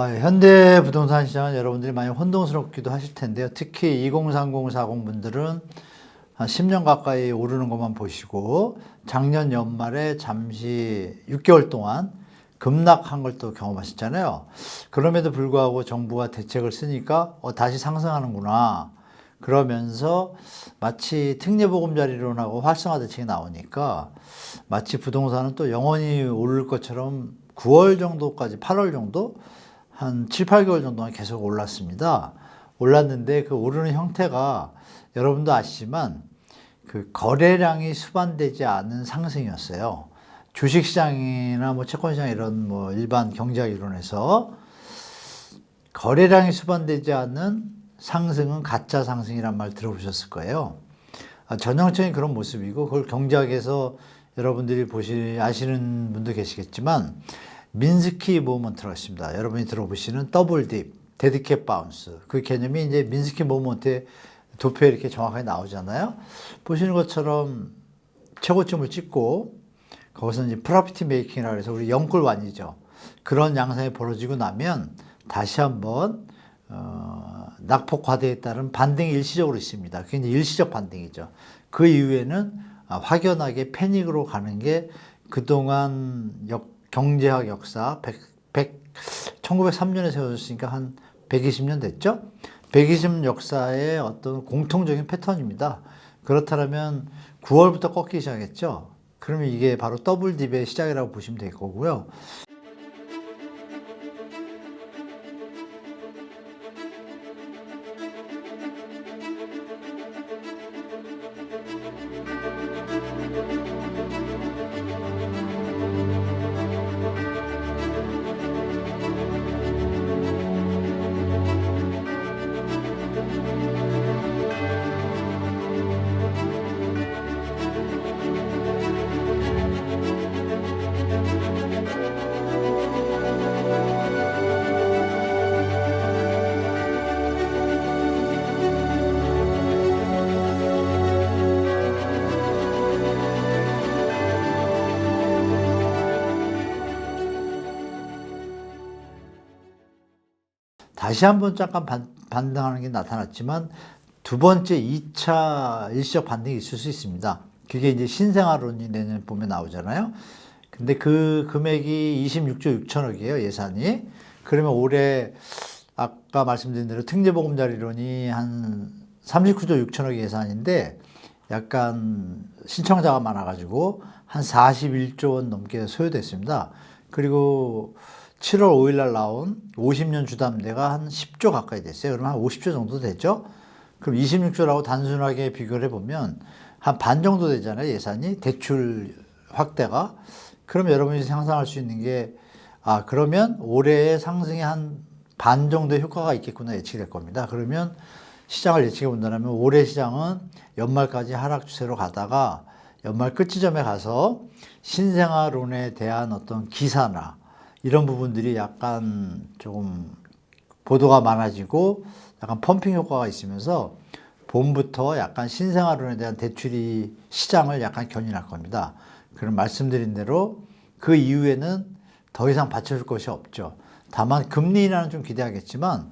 현대 부동산 시장은 여러분들이 많이 혼동스럽기도 하실 텐데요. 특히 2030, 40 분들은 한 10년 가까이 오르는 것만 보시고 작년 연말에 잠시 6개월 동안 급락한 걸 또 경험하셨잖아요. 그럼에도 불구하고 정부가 대책을 쓰니까 다시 상승하는구나. 그러면서 마치 특례보금자리론하고 활성화 대책이 나오니까 마치 부동산은 또 영원히 오를 것처럼 9월 정도까지 8월 정도 한 7, 8개월 정도만 계속 올랐습니다. 올랐는데 그 오르는 형태가 여러분도 아시지만 그 거래량이 수반되지 않은 상승이었어요. 주식시장이나 뭐 채권시장 이런 뭐 일반 경제학 이론에서 거래량이 수반되지 않은 상승은 가짜 상승이란 말 들어보셨을 거예요. 전형적인 그런 모습이고 그걸 경제학에서 여러분들이 아시는 분도 계시겠지만 민스키 모먼트라고 있습니다. 여러분이 들어보시는 더블 딥, 데드캣 바운스. 그 개념이 이제 민스키 모먼트의 도표에 이렇게 정확하게 나오잖아요. 보시는 것처럼 최고점을 찍고 거기서 이제 프로피티 메이킹이라고 해서 우리 영끌완이죠. 그런 양상이 벌어지고 나면 다시 한번 낙폭 과대에 따른 반등이 일시적으로 있습니다. 그게 이제 일시적 반등이죠. 그 이후에는 확연하게 패닉으로 가는 게 그동안 경제학 역사 1903년에 세워졌으니까 한 120년 됐죠? 120년 역사의 어떤 공통적인 패턴입니다. 그렇다면 9월부터 꺾이기 시작했죠? 그러면 이게 바로 더블 딥의 시작이라고 보시면 될 거고요. 다시 한번 잠깐 반등하는 게 나타났지만 두 번째 2차 일시적 반등이 있을 수 있습니다. 그게 이제 신생아론이 내년 봄에 나오잖아요. 근데 그 금액이 26조 6천억이에요, 예산이. 그러면 올해 아까 말씀드린 대로 특례보금자리론이 한 39조 6천억 예산인데 약간 신청자가 많아가지고 한 41조 원 넘게 소요됐습니다. 그리고 7월 5일 날 나온 50년 주담대가 한 10조 가까이 됐어요. 그러면 한 50조 정도 되죠? 그럼 26조라고 단순하게 비교를 해보면 한 반 정도 되잖아요, 예산이. 대출 확대가. 그럼 여러분이 상상할 수 있는 게, 그러면 올해의 상승에 한 반 정도의 효과가 있겠구나 예측이 될 겁니다. 그러면 시장을 예측해 본다면 올해 시장은 연말까지 하락 추세로 가다가 연말 끝지점에 가서 신생아론에 대한 어떤 기사나 이런 부분들이 약간 조금 보도가 많아지고 약간 펌핑 효과가 있으면서 봄부터 약간 신생아론에 대한 대출이 시장을 약간 견인할 겁니다. 그럼 말씀드린 대로 그 이후에는 더 이상 받쳐줄 것이 없죠. 다만 금리 인하는 좀 기대하겠지만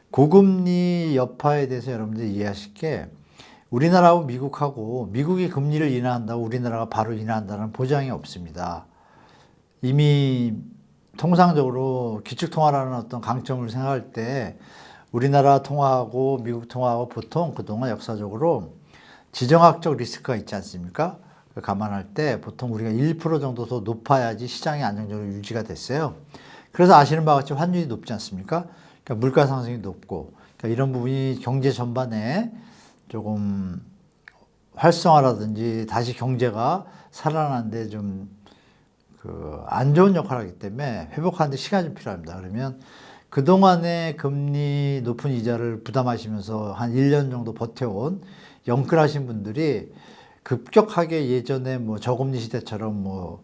고금리 여파에 대해서 여러분들이 이해하실 게 우리나라하고 미국하고 미국이 금리를 인하한다고 우리나라가 바로 인하한다는 보장이 없습니다. 이미 통상적으로 기축통화라는 어떤 강점을 생각할 때 우리나라 통화하고 미국 통화하고 보통 그동안 역사적으로 지정학적 리스크가 있지 않습니까? 감안할 때 보통 우리가 1% 정도 더 높아야지 시장이 안정적으로 유지가 됐어요. 그래서 아시는 바와 같이 환율이 높지 않습니까? 그러니까 물가 상승이 높고 그러니까 이런 부분이 경제 전반에 조금 활성화라든지 다시 경제가 살아나는데 좀 안 좋은 역할을 하기 때문에 회복하는데 시간이 좀 필요합니다. 그러면 그동안에 금리 높은 이자를 부담하시면서 한 1년 정도 버텨온 영끌하신 분들이 급격하게 예전에 뭐 저금리 시대처럼 뭐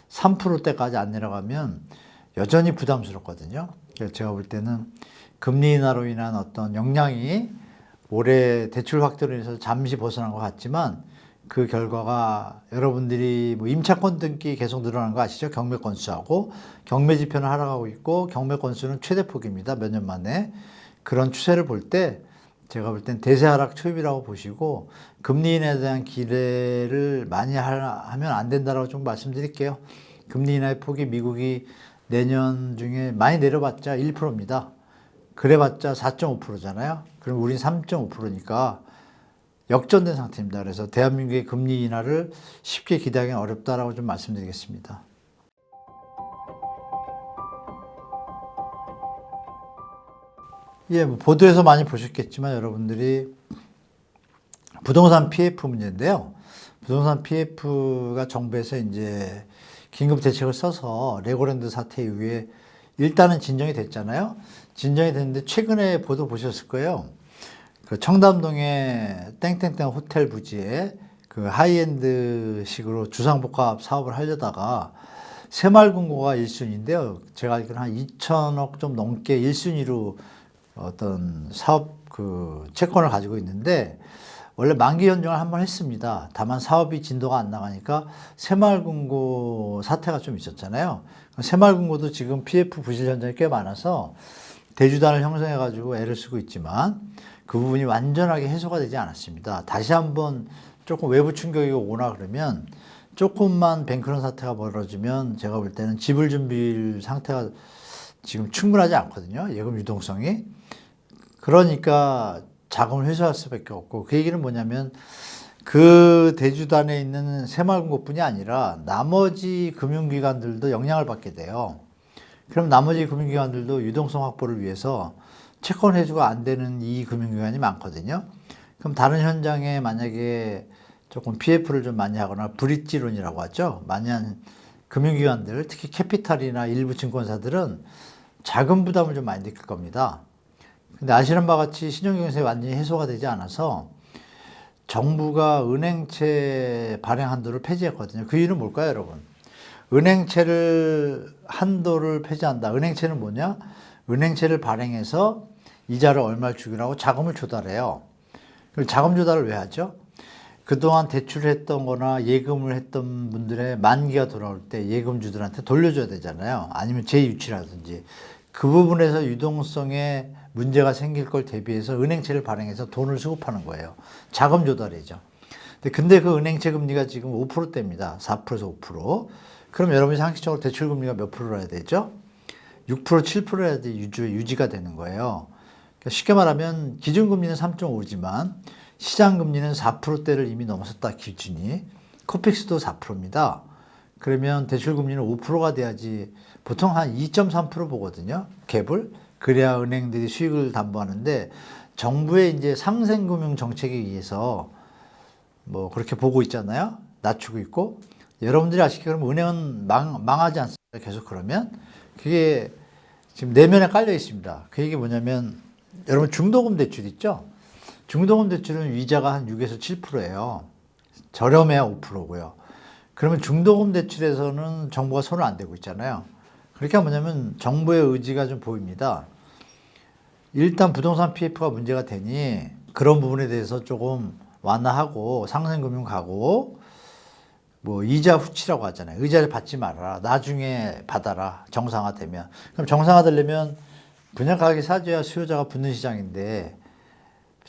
3%대까지 안 내려가면 여전히 부담스럽거든요. 그래서 제가 볼 때는 금리 인하로 인한 어떤 영향이 올해 대출 확대로 인해서 잠시 벗어난 것 같지만 그 결과가 여러분들이 뭐 임차권 등기 계속 늘어나는 거 아시죠? 경매 건수하고 경매 지표는 하락하고 있고 경매 건수는 최대 폭입니다. 몇 년 만에. 그런 추세를 볼 때 제가 볼 땐 대세 하락 초입이라고 보시고 금리 인하에 대한 기대를 많이 하면 안 된다라고 좀 말씀드릴게요. 금리 인하의 폭이 미국이 내년 중에 많이 내려봤자 1%입니다. 그래봤자 4.5%잖아요. 그럼 우린 3.5%니까 역전된 상태입니다. 그래서 대한민국의 금리 인하를 쉽게 기대하기는 어렵다라고 좀 말씀드리겠습니다. 예, 뭐 보도에서 많이 보셨겠지만 여러분들이 부동산 PF 문제인데요. 부동산 PF가 정부에서 이제 긴급 대책을 써서 레고랜드 사태 이후에 일단은 진정이 됐잖아요. 진정이 됐는데 최근에 보도 보셨을 거예요. 그 청담동의 땡땡땡 호텔 부지에 그 하이엔드 식으로 주상복합 사업을 하려다가 새마을금고가 1순위인데요. 제가 알기로는 한 2천억 좀 넘게 1순위로 어떤 사업 그 채권을 가지고 있는데 원래 만기 연장을 한번 했습니다. 다만 사업이 진도가 안 나가니까 새마을금고 사태가 좀 있었잖아요. 새마을금고도 지금 PF 부실 현장이 꽤 많아서 대주단을 형성해가지고 애를 쓰고 있지만 그 부분이 완전하게 해소가 되지 않았습니다. 다시 한번 조금 외부 충격이 오나 그러면 조금만 뱅크런 사태가 벌어지면 제가 볼 때는 집을 준비할 상태가 지금 충분하지 않거든요. 예금 유동성이. 그러니까 자금을 회수할 수밖에 없고 그 얘기는 뭐냐면 그 대주단에 있는 새마을금고뿐이 아니라 나머지 금융기관들도 영향을 받게 돼요. 그럼 나머지 금융기관들도 유동성 확보를 위해서 채권 회수가 안 되는 이 금융기관이 많거든요. 그럼 다른 현장에 만약에 조금 PF를 좀 많이 하거나 브릿지론이라고 하죠. 많이 한 금융기관들, 특히 캐피탈이나 일부 증권사들은 자금 부담을 좀 많이 느낄 겁니다. 근데 아시는 바와 같이 신용경색이 완전히 해소가 되지 않아서 정부가 은행채 발행 한도를 폐지했거든요. 그 이유는 뭘까요, 여러분? 은행채를 한도를 폐지한다. 은행채는 뭐냐? 은행채를 발행해서 이자를 얼마를 주기로 하고 자금을 조달해요. 자금 조달을 왜 하죠? 그동안 대출했던 거나 예금을 했던 분들의 만기가 돌아올 때 예금주들한테 돌려줘야 되잖아요. 아니면 재유치라든지. 그 부분에서 유동성에 문제가 생길 걸 대비해서 은행채를 발행해서 돈을 수급하는 거예요. 자금 조달이죠. 근데 그 은행채 금리가 지금 5%대입니다. 4%에서 5%. 그럼 여러분이 상식적으로 대출 금리가 몇 프로로 해야 되죠? 6%, 7% 해야 돼 유지가 되는 거예요. 그러니까 쉽게 말하면 기준금리는 3.5지만 시장금리는 4%대를 이미 넘어섰다, 기준이. 코픽스도 4%입니다. 그러면 대출금리는 5%가 돼야지 보통 한 2.3% 보거든요. 갭을. 그래야 은행들이 수익을 담보하는데 정부의 이제 상생금융 정책에 의해서 뭐 그렇게 보고 있잖아요. 낮추고 있고. 여러분들이 아시기에 그러면 은행은 망하지 않습니까? 계속 그러면. 그게 지금 내면에 깔려 있습니다. 그 얘기 뭐냐면 여러분 중도금 대출 있죠? 중도금 대출은 위자가 한 6에서 7%예요. 저렴해야 5%고요. 그러면 중도금 대출에서는 정부가 손을 안 대고 있잖아요. 그러니까 뭐냐면 정부의 의지가 좀 보입니다. 일단 부동산 PF가 문제가 되니 그런 부분에 대해서 조금 완화하고 상생금융 가고 뭐 이자 후치라고 하잖아요. 의자를 받지 말아라. 나중에 받아라. 정상화되면. 그럼 정상화되려면 분양가격이 싸져야 수요자가 붙는 시장인데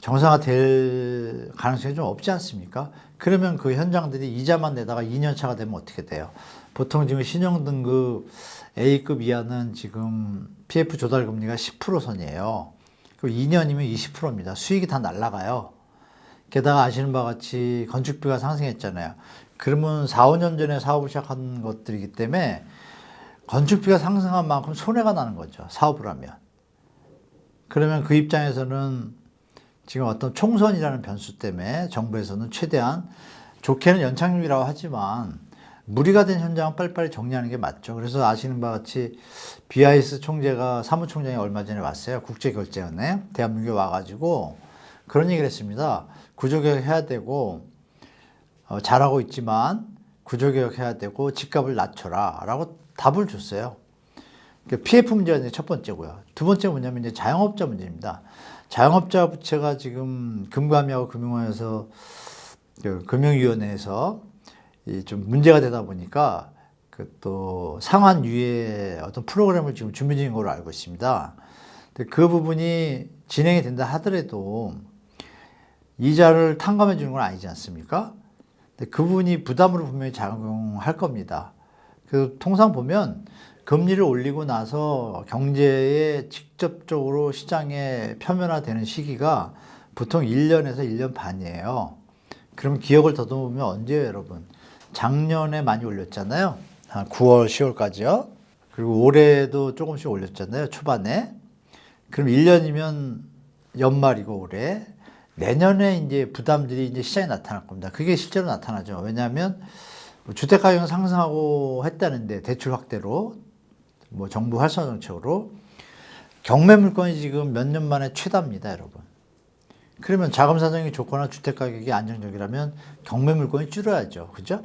정상화될 가능성이 좀 없지 않습니까? 그러면 그 현장들이 이자만 내다가 2년 차가 되면 어떻게 돼요? 보통 지금 신용등급 A급 이하는 지금 PF 조달 금리가 10% 선이에요. 그럼 2년이면 20%입니다. 수익이 다 날아가요. 게다가 아시는 바와 같이 건축비가 상승했잖아요. 그러면 4, 5년 전에 사업을 시작한 것들이기 때문에 건축비가 상승한 만큼 손해가 나는 거죠. 사업을 하면. 그러면 그 입장에서는 지금 어떤 총선이라는 변수 때문에 정부에서는 최대한 좋게는 연착륙이라고 하지만 무리가 된 현장은 빨리빨리 정리하는 게 맞죠. 그래서 아시는 바와 같이 BIS 총재가 사무총장이 얼마 전에 왔어요. 국제결제은행 대한민국에 와가지고 그런 얘기를 했습니다. 구조개혁 해야 되고 잘하고 있지만 구조개혁 해야 되고 집값을 낮춰라 라고 답을 줬어요. PF 문제가 이제 첫 번째고요. 두 번째 뭐냐면 이제 자영업자 문제입니다. 자영업자 부채가 지금 금감위하고 금융원에서 그 금융위원회에서 좀 문제가 되다 보니까 그 또 상환유예 어떤 프로그램을 지금 준비 중인 걸로 알고 있습니다. 근데 그 부분이 진행이 된다 하더라도 이자를 탕감해 주는 건 아니지 않습니까? 근데 그 부분이 부담으로 분명히 작용할 겁니다. 그래서 통상 보면 금리를 올리고 나서 경제에 직접적으로 시장에 표면화되는 시기가 보통 1년에서 1년 반이에요. 그럼 기억을 더듬으면 언제예요, 여러분? 작년에 많이 올렸잖아요. 한 9월, 10월까지요. 그리고 올해도 조금씩 올렸잖아요, 초반에. 그럼 1년이면 연말이고 올해. 내년에 이제 부담들이 이제 시장에 나타날 겁니다. 그게 실제로 나타나죠. 왜냐하면 주택 가격은 상승하고 했다는데 대출 확대로 뭐 정부 활성화 정책으로 경매 물건이 지금 몇 년 만에 최다입니다, 여러분. 그러면 자금 사정이 좋거나 주택 가격이 안정적이라면 경매 물건이 줄어야죠, 그죠?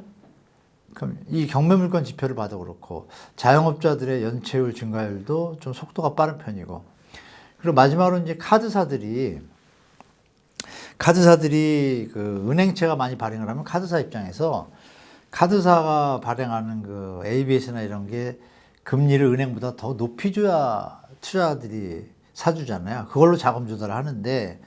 그럼 이 경매 물건 지표를 봐도 그렇고 자영업자들의 연체율 증가율도 좀 속도가 빠른 편이고, 그리고 마지막으로 이제 카드사들이 그 은행채가 많이 발행을 하면 카드사 입장에서 카드사가 발행하는 그 ABS나 이런 게 금리를 은행보다 더 높이 줘야 투자자들이 사주잖아요. 그걸로 자금 조달을 하는데,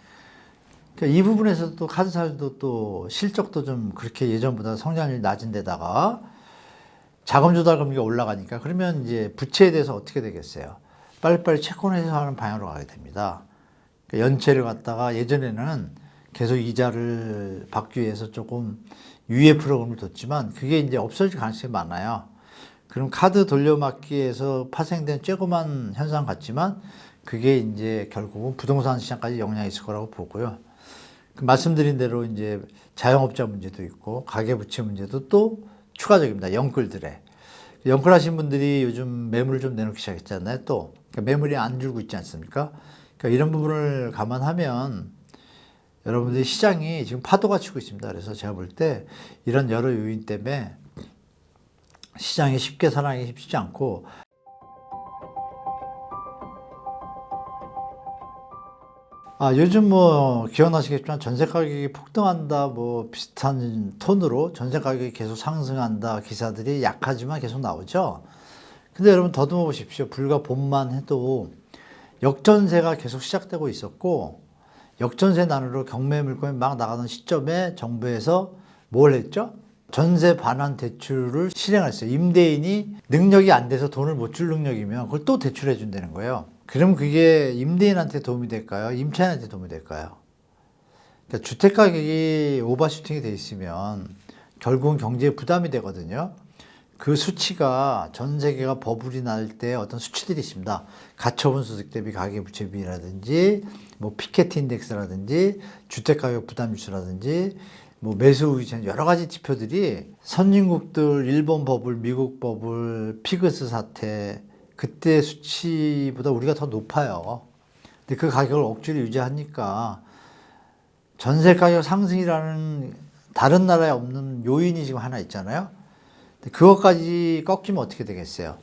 그러니까 이 부분에서 또 카드사들도 또 실적도 좀 그렇게 예전보다 성장률이 낮은 데다가 자금 조달 금리가 올라가니까 그러면 이제 부채에 대해서 어떻게 되겠어요? 빨리빨리 채권해서 하는 방향으로 가게 됩니다. 그러니까 연체를 갖다가 예전에는 계속 이자를 받기 위해서 조금 유예 프로그램을 뒀지만 그게 이제 없어질 가능성이 많아요. 그럼 카드 돌려막기에서 파생된 쬐고만 현상 같지만 그게 이제 결국은 부동산 시장까지 영향이 있을 거라고 보고요. 말씀드린 대로 이제 자영업자 문제도 있고 가계부채 문제도 또 추가적입니다. 영끌들의. 영끌하신 분들이 요즘 매물을 좀 내놓기 시작했잖아요. 또 그러니까 매물이 안 줄고 있지 않습니까? 그러니까 이런 부분을 감안하면 여러분들이 시장이 지금 파도가 치고 있습니다. 그래서 제가 볼 때 이런 여러 요인 때문에 시장이 쉽게 살아나기 쉽지 않고, 요즘 뭐 기억나시겠지만 전세 가격이 폭등한다 뭐 비슷한 톤으로 전세 가격이 계속 상승한다 기사들이 약하지만 계속 나오죠. 근데 여러분 더듬어 보십시오. 불과 봄만 해도 역전세가 계속 시작되고 있었고, 역전세 난으로 경매 물건이 막 나가는 시점에 정부에서 뭘 했죠? 전세 반환 대출을 실행했어요. 임대인이 능력이 안 돼서 돈을 못 줄 능력이면 그걸 또 대출해 준다는 거예요. 그럼 그게 임대인한테 도움이 될까요? 임차인한테 도움이 될까요? 그러니까 주택 가격이 오버슈팅이 돼 있으면 결국은 경제에 부담이 되거든요. 그 수치가 전 세계가 버블이 날 때 어떤 수치들이 있습니다. 가처분 소득 대비 가계부채 비율이라든지 뭐 피케티 인덱스라든지 주택 가격 부담 지수라든지 뭐 매수 의존 여러 가지 지표들이 선진국들 일본 버블, 미국 버블, 피그스 사태 그때 수치보다 우리가 더 높아요. 근데 그 가격을 억지로 유지하니까 전세 가격 상승이라는 다른 나라에 없는 요인이 지금 하나 있잖아요. 근데 그것까지 꺾이면 어떻게 되겠어요?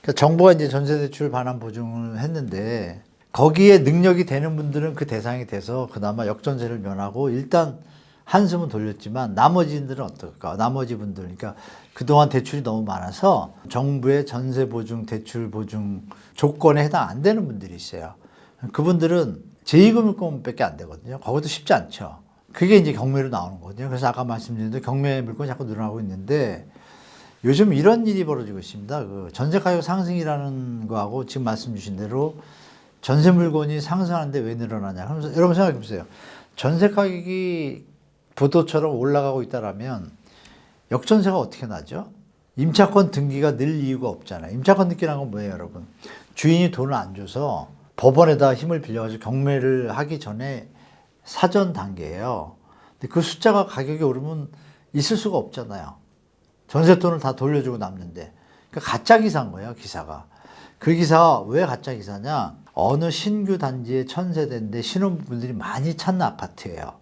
그러니까 정부가 이제 전세대출 반환 보증을 했는데 거기에 능력이 되는 분들은 그 대상이 돼서 그나마 역전세를 면하고 일단 한숨은 돌렸지만 나머지들은 어떨까? 나머지 분들, 그러니까 그동안 대출이 너무 많아서 정부의 전세 보증, 대출 보증 조건에 해당 안 되는 분들이 있어요. 그분들은 제2금융권밖에 안 되거든요. 거기도 쉽지 않죠. 그게 이제 경매로 나오는 거거든요. 그래서 아까 말씀드린 대로 경매 물건이 자꾸 늘어나고 있는데 요즘 이런 일이 벌어지고 있습니다. 그 전세 가격 상승이라는 거하고 지금 말씀 주신 대로 전세 물건이 상승하는데 왜 늘어나냐. 그러면서 여러분 생각해 보세요. 전세 가격이 보도처럼 올라가고 있다라면 역전세가 어떻게 나죠? 임차권 등기가 늘 이유가 없잖아요. 임차권 등기라는 건 뭐예요, 여러분? 주인이 돈을 안 줘서 법원에다 힘을 빌려가지고 경매를 하기 전에 사전 단계예요. 근데 그 숫자가 가격이 오르면 있을 수가 없잖아요. 전세돈을 다 돌려주고 남는데. 그러니까 가짜 기사인 거예요, 기사가. 그 기사가 왜 가짜 기사냐? 어느 신규 단지에 1000세대인데 신혼부부들이 많이 찾는 아파트예요.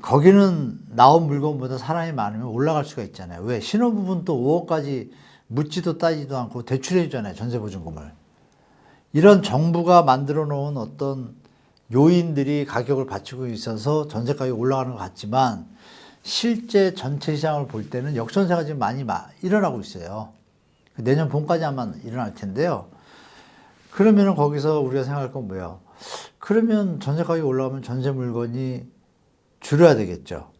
거기는 나온 물건보다 사람이 많으면 올라갈 수가 있잖아요. 왜? 신혼부부는 또 5억까지 묻지도 따지도 않고 대출해 주잖아요. 전세보증금을. 이런 정부가 만들어 놓은 어떤 요인들이 가격을 받치고 있어서 전세 가격이 올라가는 것 같지만 실제 전체 시장을 볼 때는 역전세가 지금 많이 일어나고 있어요. 내년 봄까지 아마 일어날 텐데요. 그러면은 거기서 우리가 생각할 건 뭐예요? 그러면 전세 가격이 올라가면 전세 물건이 줄여야 되겠죠.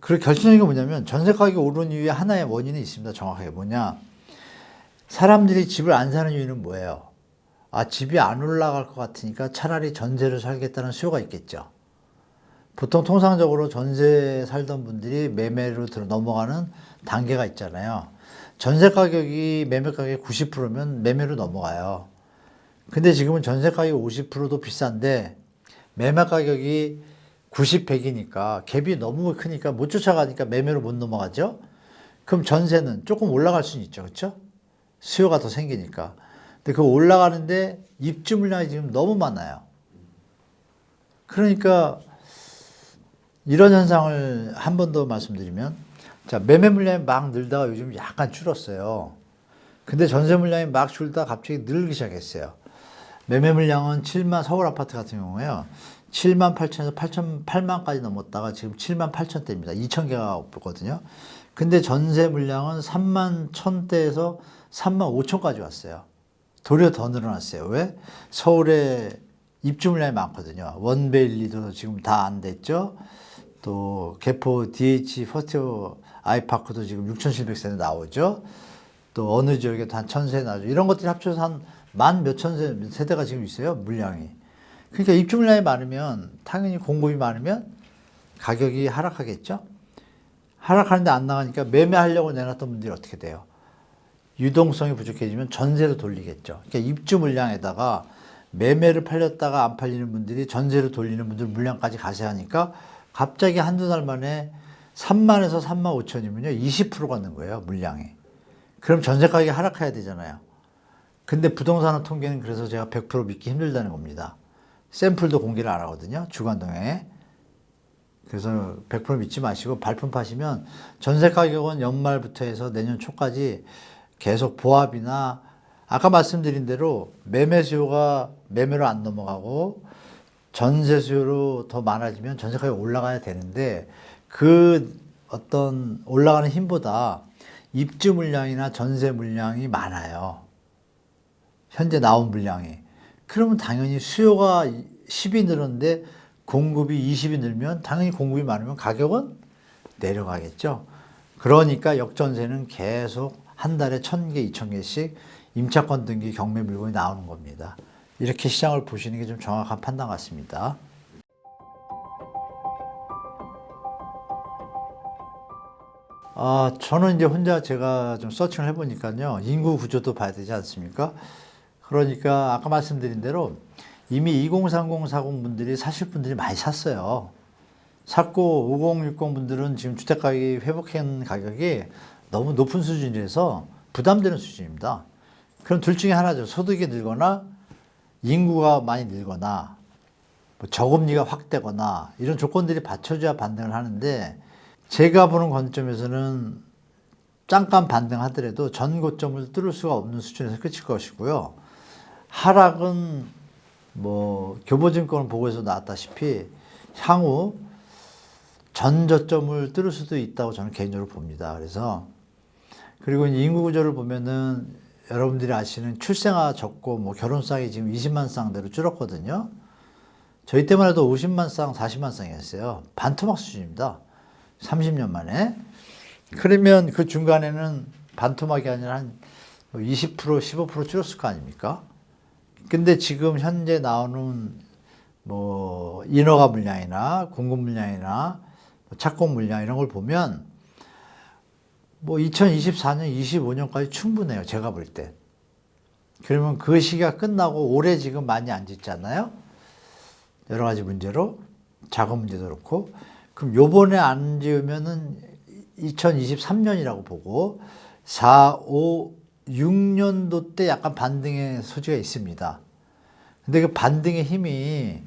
그리고 결정적인 게 뭐냐면 전세 가격이 오른 이유에 하나의 원인이 있습니다. 정확하게 뭐냐? 사람들이 집을 안 사는 이유는 뭐예요? 아, 집이 안 올라갈 것 같으니까 차라리 전세를 살겠다는 수요가 있겠죠. 보통 통상적으로 전세 살던 분들이 매매로 넘어가는 단계가 있잖아요. 전세 가격이 매매 가격이 90%면 매매로 넘어가요. 근데 지금은 전세 가격이 50%도 비싼데 매매 가격이 90, 100이니까 갭이 너무 크니까 못 쫓아가니까 매매로 못 넘어가죠. 그럼 전세는 조금 올라갈 수는 있죠. 그렇죠? 수요가 더 생기니까. 근데 그 올라가는데 입주 물량이 지금 너무 많아요. 그러니까 이런 현상을 한 번 더 말씀드리면, 자, 매매 물량이 막 늘다가 요즘 약간 줄었어요. 근데 전세 물량이 막 줄다가 갑자기 늘기 시작했어요. 매매 물량은 7만, 서울 아파트 같은 경우에요. 7만 8천에서 8만까지 넘었다가 지금 7만 8천대입니다. 2천 개가 없거든요. 근데 전세 물량은 3만 1천대에서 3만 5천까지 왔어요. 도리어 더 늘어났어요. 왜? 서울에 입주 물량이 많거든요. 원베일리도 지금 다 안 됐죠. 또 개포 DH 퍼스트 아이파크도 지금 6,700세대 나오죠. 또 어느 지역에도 한 1,000세 나오죠. 이런 것들이 합쳐서 한 만 몇천 세대가 지금 있어요. 물량이. 그러니까 입주 물량이 많으면 당연히 공급이 많으면 가격이 하락하겠죠. 하락하는데 안 나가니까 매매하려고 내놨던 분들이 어떻게 돼요? 유동성이 부족해지면 전세로 돌리겠죠. 그러니까 입주 물량에다가 매매를 팔렸다가 안 팔리는 분들이 전세로 돌리는 분들 물량까지 가세하니까 갑자기 한두 달 만에 3만에서 3만 5천이면요. 20%가 는 거예요. 물량이. 그럼 전세 가격이 하락해야 되잖아요. 근데 부동산 통계는 그래서 제가 100% 믿기 힘들다는 겁니다. 샘플도 공개를 안 하거든요. 주간동에. 그래서 100% 믿지 마시고 발품 파시면 전세 가격은 연말부터 해서 내년 초까지 계속 보합이나 아까 말씀드린 대로 매매 수요가 매매로 안 넘어가고 전세 수요로 더 많아지면 전세 가격이 올라가야 되는데 그 어떤 올라가는 힘보다 입주 물량이나 전세 물량이 많아요. 현재 나온 물량이. 그러면 당연히 수요가 10이 늘었는데 공급이 20이 늘면 당연히 공급이 많으면 가격은 내려가겠죠. 그러니까 역전세는 계속 한 달에 1,000개, 2,000개씩 임차권 등기 경매 물건이 나오는 겁니다. 이렇게 시장을 보시는 게 좀 정확한 판단 같습니다. 저는 이제 혼자 제가 좀 서칭을 해보니까요. 인구 구조도 봐야 되지 않습니까? 그러니까 아까 말씀드린 대로 이미 2030, 40 분들이 사실 분들이 많이 샀어요. 샀고 5060 분들은 지금 주택 가격이 회복한 가격이 너무 높은 수준이라서 부담되는 수준입니다. 그럼 둘 중에 하나죠. 소득이 늘거나 인구가 많이 늘거나 뭐 저금리가 확대거나 이런 조건들이 받쳐줘야 반등을 하는데 제가 보는 관점에서는 잠깐 반등하더라도 전 고점을 뚫을 수가 없는 수준에서 끝일 것이고요. 하락은 뭐 교보증권 보고에서 나왔다시피 향후 전 저점을 뚫을 수도 있다고 저는 개인적으로 봅니다. 그래서 그리고 인구 구조를 보면은 여러분들이 아시는 출생아 적고 뭐 결혼 쌍이 지금 20만 쌍대로 줄었거든요. 저희 때만 해도 50만 쌍, 40만 쌍이었어요. 반토막 수준입니다. 30년 만에. 그러면 그 중간에는 반토막이 아니라 한 20%, 15% 줄었을 거 아닙니까? 근데 지금 현재 나오는 뭐 인허가 물량이나 공급 물량이나 착공 물량 이런 걸 보면 뭐 2024년, 25년까지 충분해요. 제가 볼 때. 그러면 그 시기가 끝나고 올해 지금 많이 안 짓잖아요. 여러 가지 문제로 자금 문제도 그렇고 그럼 요번에 안 지으면은 2023년이라고 보고 4, 5, 6년도 때 약간 반등의 소지가 있습니다. 근데 그 반등의 힘이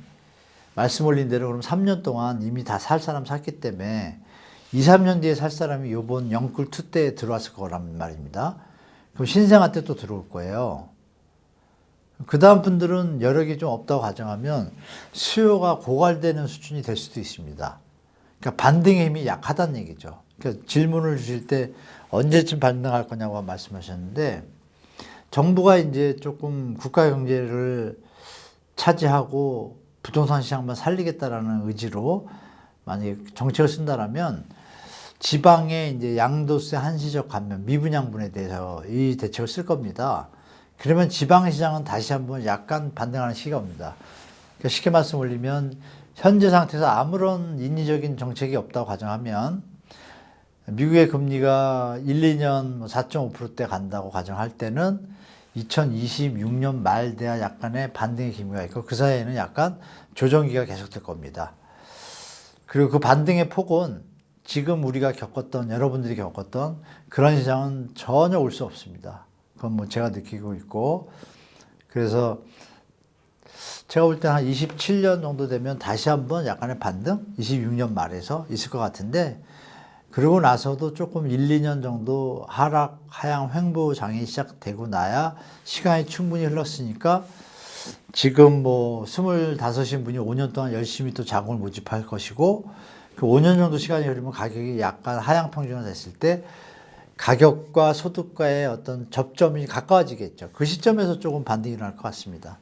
말씀 올린 대로 그럼 3년 동안 이미 다 살 사람 샀기 때문에 2, 3년 뒤에 살 사람이 요번 영끌2 때 들어왔을 거란 말입니다. 그럼 신생아 때 또 들어올 거예요. 그 다음 분들은 여력이 좀 없다고 가정하면 수요가 고갈되는 수준이 될 수도 있습니다. 그러니까 반등의 힘이 약하다는 얘기죠. 그러니까 질문을 주실 때 언제쯤 반등할 거냐고 말씀하셨는데, 정부가 이제 조금 국가 경제를 차지하고 부동산 시장만 살리겠다라는 의지로 만약에 정책을 쓴다라면 지방의 이제 양도세 한시적 감면, 미분양분에 대해서 이 대책을 쓸 겁니다. 그러면 지방시장은 다시 한번 약간 반등하는 시기가 옵니다. 그러니까 쉽게 말씀 올리면 현재 상태에서 아무런 인위적인 정책이 없다고 가정하면 미국의 금리가 1, 2년 4.5%대 간다고 가정할 때는 2026년 말 돼야 약간의 반등의 기미가 있고 그 사이에는 약간 조정기가 계속될 겁니다. 그리고 그 반등의 폭은 지금 우리가 겪었던, 여러분들이 겪었던 그런 시장은 전혀 올 수 없습니다. 그건 뭐 제가 느끼고 있고, 그래서 제가 볼 때 한 27년 정도 되면 다시 한번 약간의 반등, 26년 말에서 있을 것 같은데, 그러고 나서도 조금 1, 2년 정도 하향 횡보장이 시작되고 나야 시간이 충분히 흘렀으니까 지금 뭐 25인 분이 5년 동안 열심히 또 자금을 모집할 것이고, 그 5년 정도 시간이 흐르면 가격이 약간 하향 평준화 됐을 때 가격과 소득과의 어떤 접점이 가까워지겠죠. 그 시점에서 조금 반등이 일어날 것 같습니다.